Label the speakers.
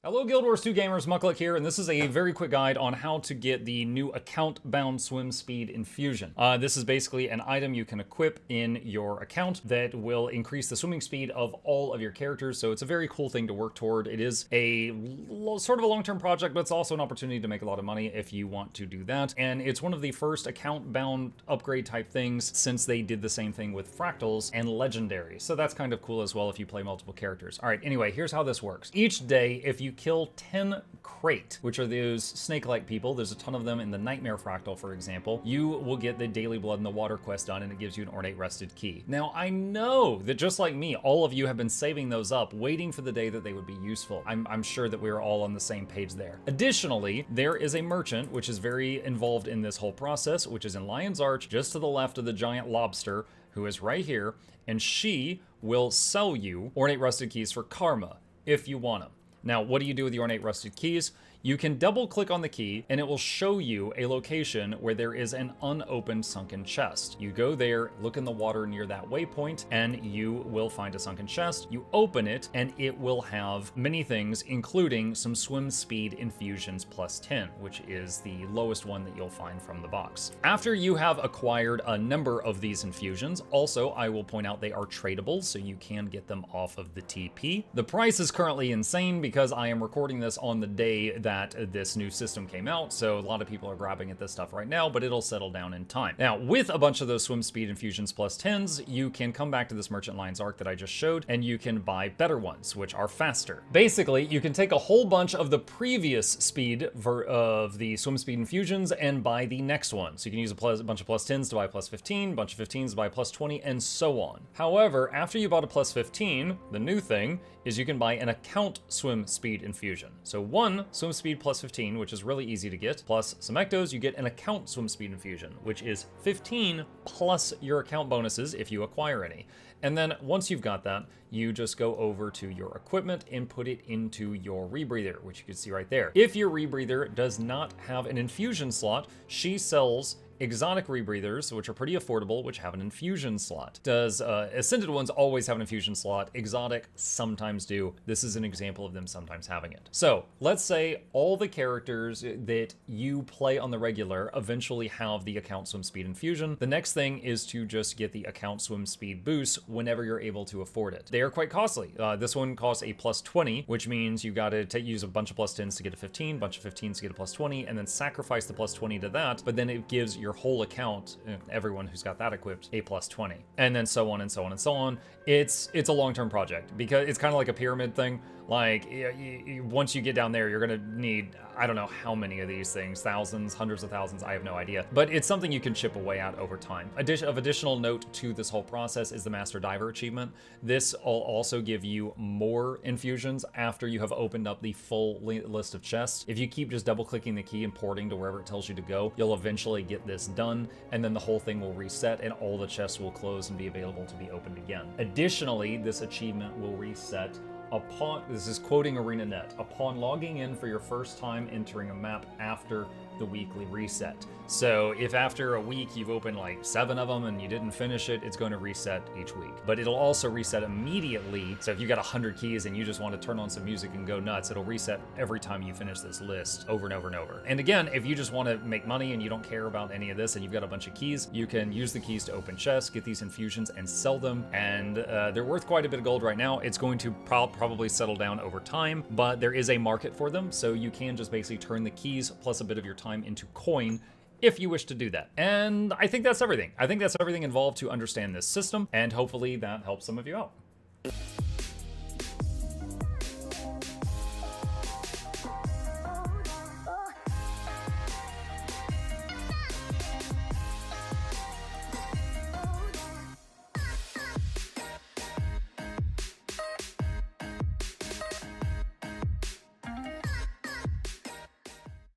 Speaker 1: Hello Guild Wars 2 gamers, Muckluck here, and this is a very quick guide on how to get the new account-bound swim speed infusion. This is basically an item you can equip in your account that will increase the swimming speed of all of your characters, so it's a very cool thing to work toward. It is a sort of a long-term project, but it's also an opportunity to make a lot of money if you want to do that, and it's one of the first account-bound upgrade type things since they did the same thing with Fractals and Legendary, so that's kind of cool as well if you play multiple characters. Alright, anyway, here's how this works. Each day, if you kill 10 crate, which are those snake-like people, there's a ton of them in the Nightmare Fractal, for example, you will get the Daily Blood in the Water quest done, and it gives you an Ornate Rusted Key. Now, I know that just like me, all of you have been saving those up, waiting for the day that they would be useful. I'm sure that we're all on the same page there. Additionally, there is a merchant, which is very involved in this whole process, which is in Lion's Arch, just to the left of the giant lobster, who is right here, and she will sell you Ornate Rusted Keys for Karma, if you want them. Now, what do you do with the Ornate Rusted Keys? You can double click on the key and it will show you a location where there is an unopened sunken chest. You go there, look in the water near that waypoint, and you will find a sunken chest. You open it and it will have many things, including some swim speed infusions plus 10, which is the lowest one that you'll find from the box. After you have acquired a number of these infusions, also I will point out they are tradable, so you can get them off of the TP. The price is currently insane because I am recording this on the day that this new system came out, so a lot of people are grabbing at this stuff right now, but it'll settle down in time. Now, with a bunch of those swim speed infusions plus 10s, you can come back to this Merchant Lion's Arc that I just showed, and you can buy better ones, which are faster. Basically, you can take a whole bunch of the previous speed of the swim speed infusions and buy the next one. So you can use a bunch of plus 10s to buy plus 15, bunch of 15s to buy plus 20, and so on. However, after you bought a plus 15, the new thing is you can buy an account swim speed infusion. So one swim speed plus 15, which is really easy to get, plus some ectos, you get an account swim speed infusion, which is 15 plus your account bonuses if you acquire any. And then once you've got that, you just go over to your equipment and put it into your rebreather, which you can see right there. If your rebreather does not have an infusion slot, she sells exotic rebreathers, which are pretty affordable, which have an infusion slot. Does Ascended ones always have an infusion slot? Exotic sometimes do. This is an example of them sometimes having it. So let's say all the characters that you play on the regular eventually have the account swim speed infusion. The next thing is to just get the account swim speed boost whenever you're able to afford it. They are quite costly. This one costs a plus 20, which means you got to use a bunch of plus 10s to get a 15, bunch of 15s to get a plus 20, and then sacrifice the plus 20 to that, but then it gives your whole account, everyone who's got that equipped, a plus 20, and then so on and so on and so on. It's a long-term project because it's kind of like a pyramid thing. Like, once you get down there, you're gonna need, I don't know how many of these things, thousands, hundreds of thousands, I have no idea. But it's something you can chip away at over time. Of additional note to this whole process is the Master Diver achievement. This will also give you more infusions after you have opened up the full list of chests. If you keep just double-clicking the key and porting to wherever it tells you to go, you'll eventually get this done, and then the whole thing will reset and all the chests will close and be available to be opened again. Additionally, this achievement will reset upon, this is quoting ArenaNet, upon logging in for your first time entering a map after the weekly reset. So if after a week you've opened like 7 of them and you didn't finish it, it's going to reset each week. But it'll also reset immediately. So if you got 100 keys and you just want to turn on some music and go nuts, it'll reset every time you finish this list over and over and over. And again, if you just want to make money and you don't care about any of this and you've got a bunch of keys, you can use the keys to open chests, get these infusions, and sell them. And they're worth quite a bit of gold right now. It's going to probably settle down over time, but there is a market for them. So you can just basically turn the keys plus a bit of your time into coin if you wish to do that. And I think that's everything. I think that's everything involved to understand this system, and hopefully that helps some of you out.